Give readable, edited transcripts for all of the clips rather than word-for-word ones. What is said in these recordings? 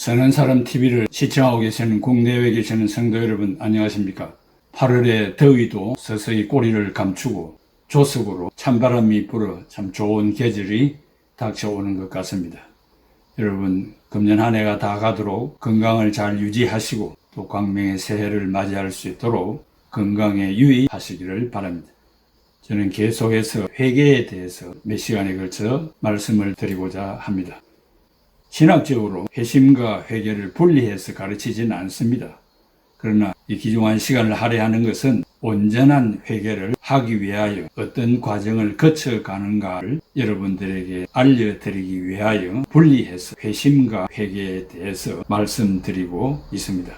선한 사람 TV를 시청하고 계시는 국내외에 계시는 성도 여러분 안녕하십니까? 8월의 더위도 서서히 꼬리를 감추고 조석으로 찬바람이 불어 참 좋은 계절이 닥쳐오는 것 같습니다. 여러분 금년 한 해가 다 가도록 건강을 잘 유지하시고 또 광명의 새해를 맞이할 수 있도록 건강에 유의하시기를 바랍니다. 저는 계속해서 회개에 대해서 몇 시간에 걸쳐 말씀을 드리고자 합니다. 신학적으로 회심과 회개를 분리해서 가르치지는 않습니다. 그러나 이 귀중한 시간을 할애하는 것은 온전한 회개를 하기 위하여 어떤 과정을 거쳐가는가를 여러분들에게 알려드리기 위하여 분리해서 회심과 회개에 대해서 말씀드리고 있습니다.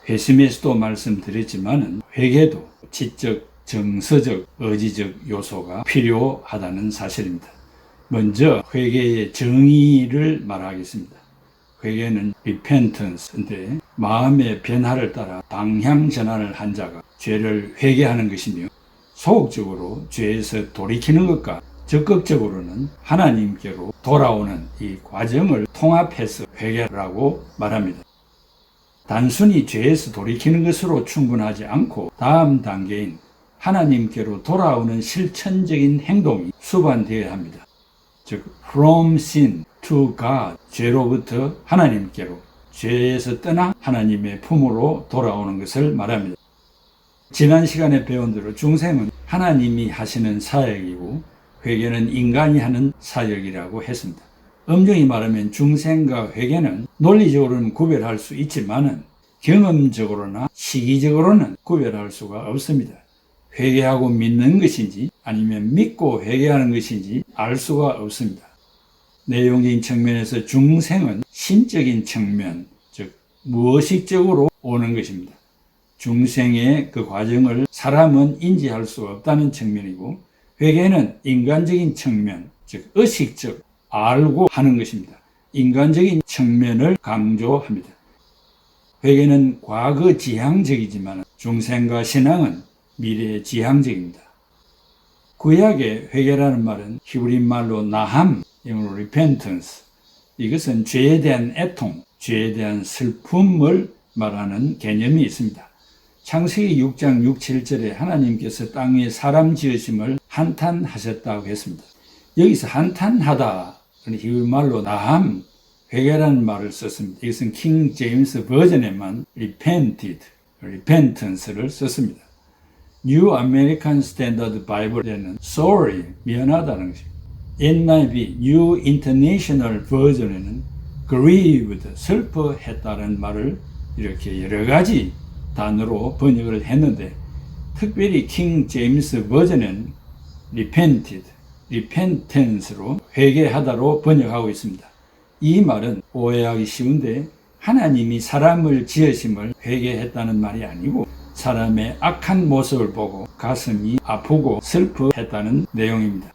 회심에서도 말씀드렸지만 회개도 지적, 정서적, 의지적 요소가 필요하다는 사실입니다. 먼저 회개의 정의를 말하겠습니다. 회개는 repentance인데 마음의 변화를 따라 방향 전환을 한 자가 죄를 회개하는 것이며 소극적으로 죄에서 돌이키는 것과 적극적으로는 하나님께로 돌아오는 이 과정을 통합해서 회개라고 말합니다. 단순히 죄에서 돌이키는 것으로 충분하지 않고 다음 단계인 하나님께로 돌아오는 실천적인 행동이 수반되어야 합니다. 즉, from sin to God, 죄로부터 하나님께로, 죄에서 떠나 하나님의 품으로 돌아오는 것을 말합니다. 지난 시간에 배운 대로 중생은 하나님이 하시는 사역이고 회개는 인간이 하는 사역이라고 했습니다. 엄정히 말하면 중생과 회개는 논리적으로는 구별할 수 있지만 경험적으로나 시기적으로는 구별할 수가 없습니다. 회개하고 믿는 것인지 아니면 믿고 회개하는 것인지 알 수가 없습니다. 내용적인 측면에서 중생은 신적인 측면, 즉 무의식적으로 오는 것입니다. 중생의 그 과정을 사람은 인지할 수 없다는 측면이고 회개는 인간적인 측면, 즉 의식적, 알고 하는 것입니다. 인간적인 측면을 강조합니다. 회개는 과거 지향적이지만 중생과 신앙은 미래 지향적입니다. 구약의 회개라는 말은 히브리 말로 나함, 영어로 repentance. 이것은 죄에 대한 애통, 죄에 대한 슬픔을 말하는 개념이 있습니다. 창세기 6장 6, 7절에 하나님께서 땅 위에 사람 지으심을 한탄하셨다고 했습니다. 여기서 한탄하다, 히브리 말로 나함, 회개라는 말을 썼습니다. 이것은 킹 제임스 버전에만 repented, repentance를 썼습니다. New American Standard Bible에는 sorry, 미안하다는 것입니다. NIV, New International Version에는 grieved, 슬퍼했다는 말을 이렇게 여러 가지 단어로 번역을 했는데 특별히 킹 제임스 버전은 repented, repentance로 회개하다로 번역하고 있습니다. 이 말은 오해하기 쉬운데 하나님이 사람을 지으심을 회개했다는 말이 아니고 사람의 악한 모습을 보고 가슴이 아프고 슬퍼했다는 내용입니다.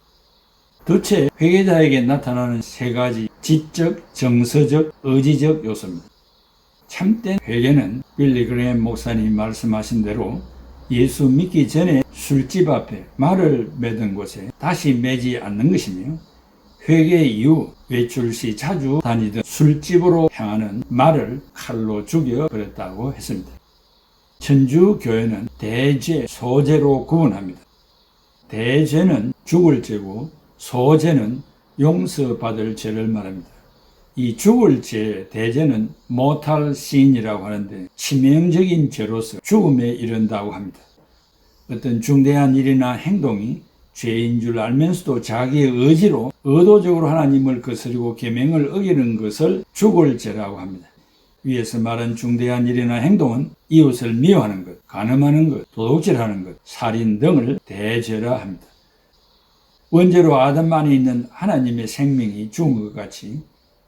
도대체 회개자에게 나타나는 세 가지 지적, 정서적, 의지적 요소입니다. 참된 회개는 빌리 그레이엄 목사님이 말씀하신 대로 예수 믿기 전에 술집 앞에 말을 매던 곳에 다시 매지 않는 것이며 회개 이후 외출 시 자주 다니던 술집으로 향하는 말을 칼로 죽여버렸다고 했습니다. 천주교회는 대죄, 소죄로 구분합니다. 대죄는 죽을 죄고 소죄는 용서받을 죄를 말합니다. 이 죽을 죄, 대죄는 mortal sin이라고 하는데 치명적인 죄로서 죽음에 이른다고 합니다. 어떤 중대한 일이나 행동이 죄인 줄 알면서도 자기의 의지로 의도적으로 하나님을 거스르고 계명을 어기는 것을 죽을 죄라고 합니다. 위에서 말한 중대한 일이나 행동은 이웃을 미워하는 것, 간음하는 것, 도둑질하는 것, 살인 등을 대죄라 합니다. 원죄로 아담 안에 있는 하나님의 생명이 죽은 것 같이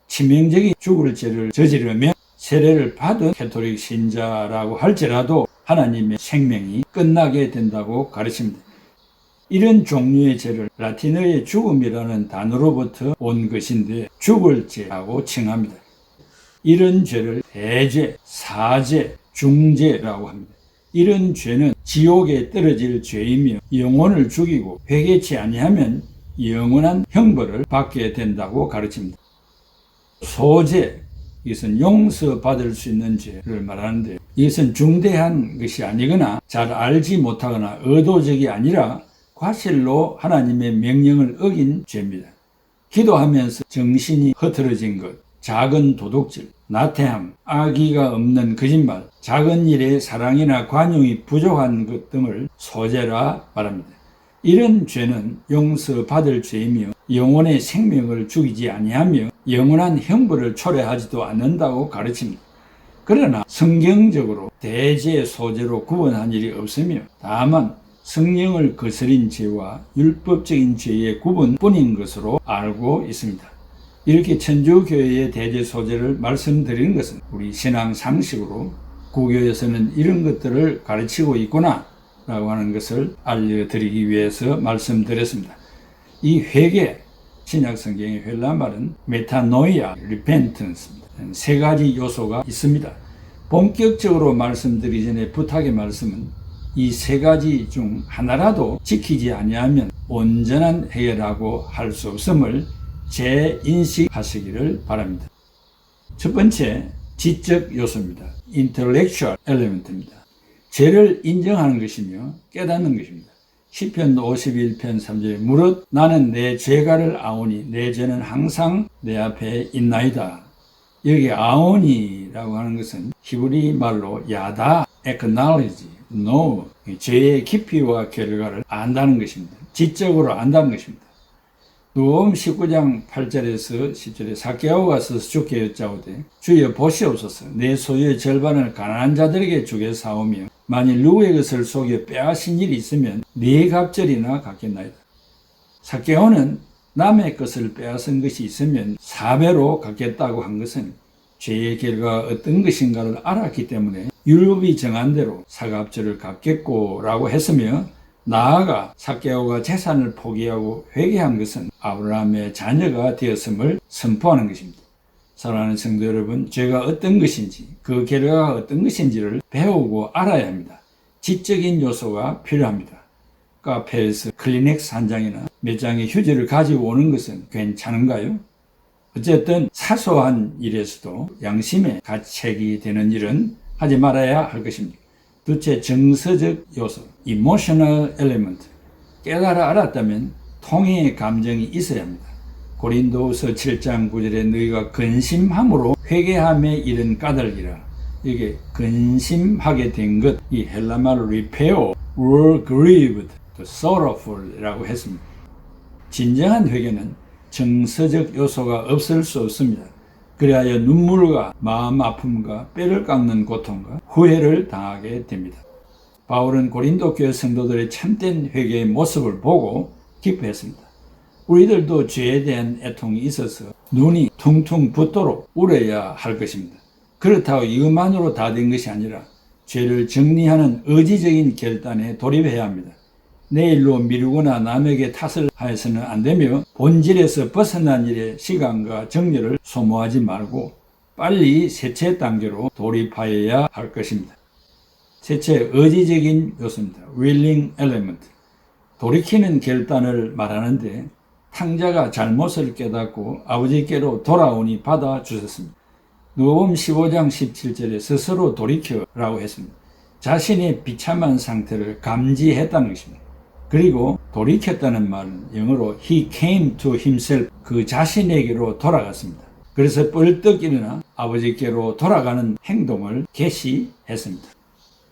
치명적인 죽을 죄를 저지르며 세례를 받은 캐톨릭 신자라고 할지라도 하나님의 생명이 끝나게 된다고 가르칩니다. 이런 종류의 죄를 라틴어의 죽음이라는 단어로부터 온 것인데 죽을 죄라고 칭합니다. 이런 죄를 대죄, 사죄, 중죄라고 합니다. 이런 죄는 지옥에 떨어질 죄이며 영혼을 죽이고 회개치 아니하면 영원한 형벌을 받게 된다고 가르칩니다. 소죄, 이것은 용서받을 수 있는 죄를 말하는데, 이것은 중대한 것이 아니거나 잘 알지 못하거나 의도적이 아니라 과실로 하나님의 명령을 어긴 죄입니다. 기도하면서 정신이 흐트러진 것, 작은 도둑질, 나태함, 악의가 없는 거짓말, 작은 일에 사랑이나 관용이 부족한 것 등을 소재라 말합니다. 이런 죄는 용서받을 죄이며 영혼의 생명을 죽이지 아니하며 영원한 형벌을 초래하지도 않는다고 가르칩니다. 그러나 성경적으로 대죄 소재로 구분한 일이 없으며 다만 성령을 거스린 죄와 율법적인 죄의 구분뿐인 것으로 알고 있습니다. 이렇게 천주교회의 대죄 소재를 말씀드리는 것은 우리 신앙 상식으로 구교에서는 이런 것들을 가르치고 있구나 라고 하는 것을 알려드리기 위해서 말씀드렸습니다. 이 회개, 신약성경의 헬라말은 메타노이아, 리펜턴스입니다. 세 가지 요소가 있습니다. 본격적으로 말씀드리기 전에 부탁의 말씀은 이 세 가지 중 하나라도 지키지 아니하면 온전한 회개라고 할 수 없음을 재인식하시기를 바랍니다. 첫 번째, 지적 요소입니다. intellectual element입니다. 죄를 인정하는 것이며 깨닫는 것입니다. 시편 51편 3절에 무릇 나는 내 죄가를 아오니 내 죄는 항상 내 앞에 있나이다. 여기 아오니라고 하는 것은 히브리 말로 야다, acknowledge, know, 죄의 깊이와 결과를 안다는 것입니다. 지적으로 안다는 것입니다. 누가복음 19장 8절에서 10절에 삭개오가 서서 주께 여짜오되 주여 보시옵소서 내 소유의 절반을 가난한 자들에게 주게 사오며 만일 누구의 것을 속여 빼앗은 일이 있으면 네 갑절이나 갚겠나이다. 삭개오는 남의 것을 빼앗은 것이 있으면 4배로 갚겠다고 한 것은 죄의 결과가 어떤 것인가를 알았기 때문에 율법이 정한 대로 사갑절을 갚겠고 라고 했으며, 나아가 삭개오가 재산을 포기하고 회개한 것은 아브라함의 자녀가 되었음을 선포하는 것입니다. 사랑하는 성도 여러분, 죄가 어떤 것인지 그 결과가 어떤 것인지를 배우고 알아야 합니다. 지적인 요소가 필요합니다. 카페에서 클리넥스 한 장이나 몇 장의 휴지를 가지고 오는 것은 괜찮은가요? 어쨌든 사소한 일에서도 양심에 가책이 되는 일은 하지 말아야 할 것입니다. 둘째, 정서적 요소, emotional element. 깨달아 알았다면 통해의 감정이 있어야 합니다. 고린도후서 7장 9절에 너희가 근심함으로 회개함에 이른 까닭이라. 이게 근심하게 된 것, 이 헬라말로 repair, were grieved, sorrowful이라고 했습니다. 진정한 회개는 정서적 요소가 없을 수 없습니다. 그리하여 눈물과 마음 아픔과 뼈를 깎는 고통과 후회를 당하게 됩니다. 바울은 고린도 교회 성도들의 참된 회개의 모습을 보고 기뻐했습니다. 우리들도 죄에 대한 애통이 있어서 눈이 퉁퉁 붓도록 울어야 할 것입니다. 그렇다고 이것만으로 다 된 것이 아니라 죄를 정리하는 의지적인 결단에 돌입해야 합니다. 내일로 미루거나 남에게 탓을 하여서는 안 되며 본질에서 벗어난 일에 시간과 정열을 소모하지 말고 빨리 셋째 단계로 돌입하여야 할 것입니다. 셋째, 의지적인 요소입니다. willing element. 돌이키는 결단을 말하는데 탕자가 잘못을 깨닫고 아버지께로 돌아오니 받아주셨습니다. 누가복음 15장 17절에 스스로 돌이켜라고 했습니다. 자신의 비참한 상태를 감지했다는 것입니다. 그리고 돌이켰다는 말은 영어로 he came to himself, 그 자신에게로 돌아갔습니다. 그래서 뻘떡 일어나 아버지께로 돌아가는 행동을 개시했습니다.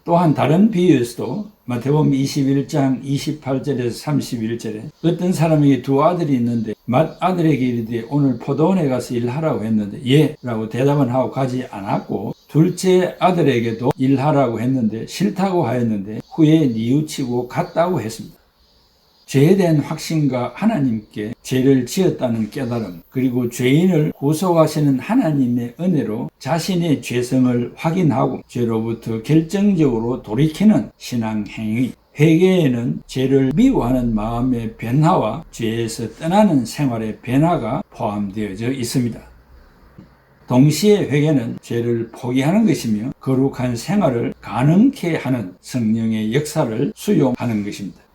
또한 다른 비유에서도 마태복음 21장 28절에서 31절에 어떤 사람에게 두 아들이 있는데 맏아들에게 이르되 오늘 포도원에 가서 일하라고 했는데 예 라고 대답은 하고 가지 않았고, 둘째 아들에게도 일하라고 했는데 싫다고 하였는데 후에 뉘우치고 갔다고 했습니다. 죄에 대한 확신과 하나님께 죄를 지었다는 깨달음, 그리고 죄인을 구속하시는 하나님의 은혜로 자신의 죄성을 확인하고 죄로부터 결정적으로 돌이키는 신앙행위, 회개에는 죄를 미워하는 마음의 변화와 죄에서 떠나는 생활의 변화가 포함되어져 있습니다. 동시에 회개는 죄를 포기하는 것이며 거룩한 생활을 가능케 하는 성령의 역사를 수용하는 것입니다.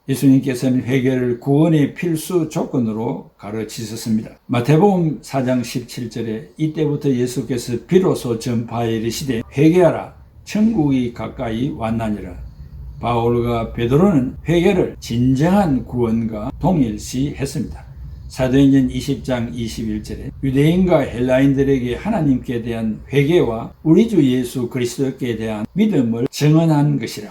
예수님께서는 회개를 구원의 필수 조건으로 가르치셨습니다. 마태복음 4장 17절에 이때부터 예수께서 비로소 전파에 이르시되 회개하라 천국이 가까이 왔나니라. 바울과 베드로는 회개를 진정한 구원과 동일시했습니다. 사도행전 20장 21절에 유대인과 헬라인들에게 하나님께 대한 회개와 우리 주 예수 그리스도께 대한 믿음을 증언한 것이라.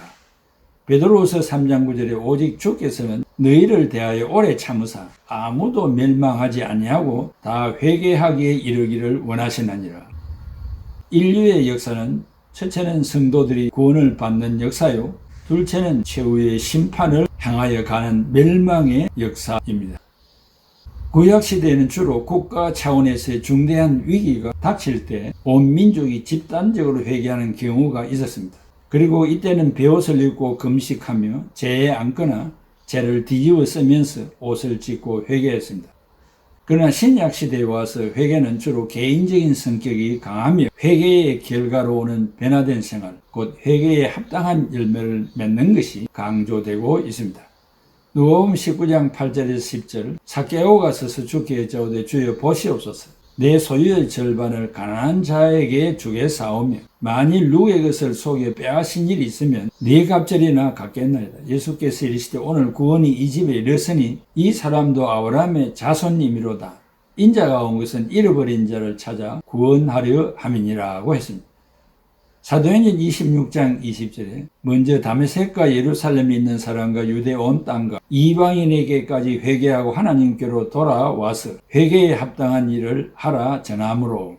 베드로후서 3장 9절에 오직 주께서는 너희를 대하여 오래 참으사 아무도 멸망하지 아니하고 다 회개하기에 이르기를 원하시나니라. 인류의 역사는 첫째는 성도들이 구원을 받는 역사요, 둘째는 최후의 심판을 향하여 가는 멸망의 역사입니다. 구약시대에는 주로 국가 차원에서의 중대한 위기가 닥칠 때 온 민족이 집단적으로 회개하는 경우가 있었습니다. 그리고 이때는 베옷을 입고 금식하며 죄에 앉거나 죄를 뒤집어 쓰면서 옷을 찢고 회개했습니다. 그러나 신약시대에 와서 회개는 주로 개인적인 성격이 강하며 회개의 결과로 오는 변화된 생활, 곧 회개에 합당한 열매를 맺는 것이 강조되고 있습니다. 누가복음 19장 8절에서 10절 삭개오가 서서 주께 여짜오되 주여 보시옵소서 내 소유의 절반을 가난한 자에게 주겠사오며 만일 누구의 것을 속여 빼앗은 일이 있으면 네 갑절이나 갚겠나이다. 예수께서 이르시되 오늘 구원이 이 집에 이르렀으니 이 사람도 아브라함의 자손님이로다. 인자가 온 것은 잃어버린 자를 찾아 구원하려 함이니라고 했습니다. 사도행전 26장 20절에 먼저 다메섹과 예루살렘에 있는 사람과 유대 온 땅과 이방인에게까지 회개하고 하나님께로 돌아와서 회개에 합당한 일을 하라 전하므로.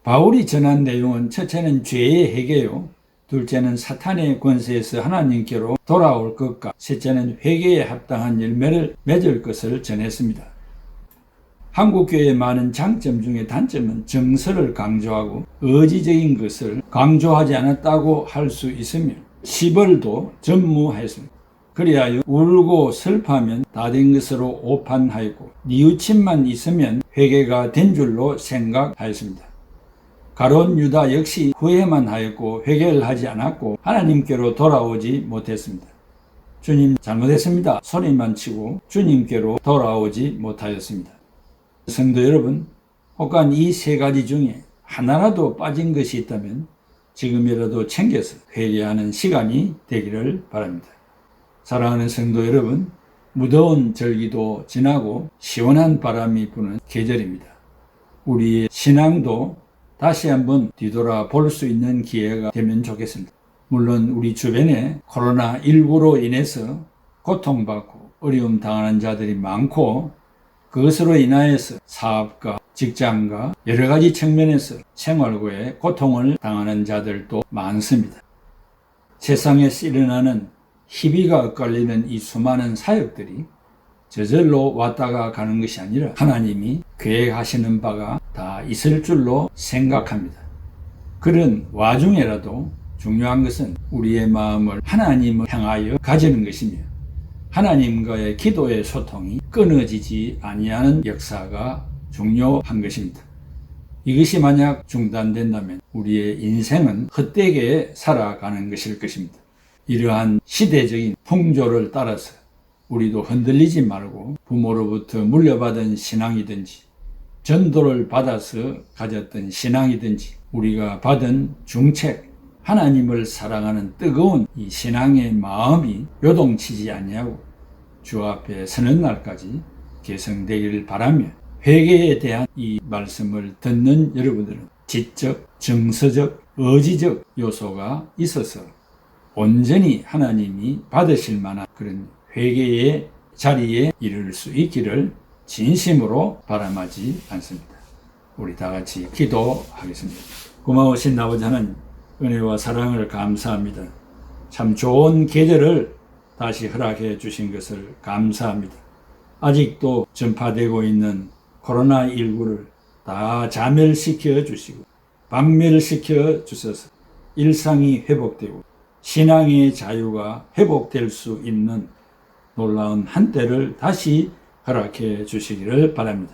바울이 전한 내용은 첫째는 죄의 회개요, 둘째는 사탄의 권세에서 하나님께로 돌아올 것과 셋째는 회개에 합당한 열매를 맺을 것을 전했습니다. 한국교회의 많은 장점 중에 단점은 정서를 강조하고 의지적인 것을 강조하지 않았다고 할 수 있으며 시벌도 전무하였습니다. 그리하여 울고 슬퍼하면 다 된 것으로 오판하였고 뉘우침만 있으면 회개가 된 줄로 생각하였습니다. 가룟 유다 역시 후회만 하였고 회개를 하지 않았고 하나님께로 돌아오지 못했습니다. 주님 잘못했습니다 소리만 치고 주님께로 돌아오지 못하였습니다. 성도 여러분, 혹한 이 세 가지 중에 하나라도 빠진 것이 있다면 지금이라도 챙겨서 회개하는 시간이 되기를 바랍니다. 사랑하는 성도 여러분, 무더운 절기도 지나고 시원한 바람이 부는 계절입니다. 우리의 신앙도 다시 한번 뒤돌아 볼 수 있는 기회가 되면 좋겠습니다. 물론 우리 주변에 코로나19로 인해서 고통받고 어려움 당하는 자들이 많고 그것으로 인하여서 사업과 직장과 여러 가지 측면에서 생활고에 고통을 당하는 자들도 많습니다. 세상에서 일어나는 희비가 엇갈리는 이 수많은 사역들이 저절로 왔다가 가는 것이 아니라 하나님이 계획하시는 바가 다 있을 줄로 생각합니다. 그런 와중에라도 중요한 것은 우리의 마음을 하나님을 향하여 가지는 것이며 하나님과의 기도의 소통이 끊어지지 아니하는 역사가 중요한 것입니다. 이것이 만약 중단된다면 우리의 인생은 헛되게 살아가는 것일 것입니다. 이러한 시대적인 풍조를 따라서 우리도 흔들리지 말고 부모로부터 물려받은 신앙이든지 전도를 받아서 가졌던 신앙이든지 우리가 받은 중책, 하나님을 사랑하는 뜨거운 이 신앙의 마음이 요동치지 아니하고 주 앞에 서는 날까지 개성되기를 바라며 회개에 대한 이 말씀을 듣는 여러분들은 지적, 정서적, 의지적 요소가 있어서 온전히 하나님이 받으실 만한 그런 회개의 자리에 이를 수 있기를 진심으로 바람하지 않습니다. 우리 다 같이 기도하겠습니다. 고마우신 아버지 하나님, 은혜와 사랑을 감사합니다. 참 좋은 계절을 다시 허락해 주신 것을 감사합니다. 아직도 전파되고 있는 코로나19를 다 자멸시켜 주시고 박멸시켜 주셔서 일상이 회복되고 신앙의 자유가 회복될 수 있는 놀라운 한때를 다시 허락해 주시기를 바랍니다.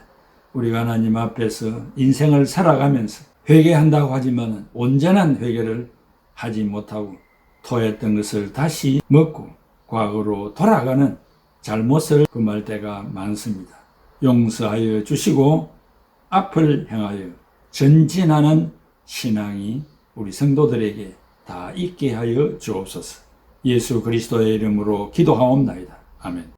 우리가 하나님 앞에서 인생을 살아가면서 회개한다고 하지만 온전한 회개를 하지 못하고 토했던 것을 다시 먹고 과거로 돌아가는 잘못을 금할 때가 많습니다. 용서하여 주시고 앞을 향하여 전진하는 신앙이 우리 성도들에게 다 있게 하여 주옵소서. 예수 그리스도의 이름으로 기도하옵나이다. 아멘.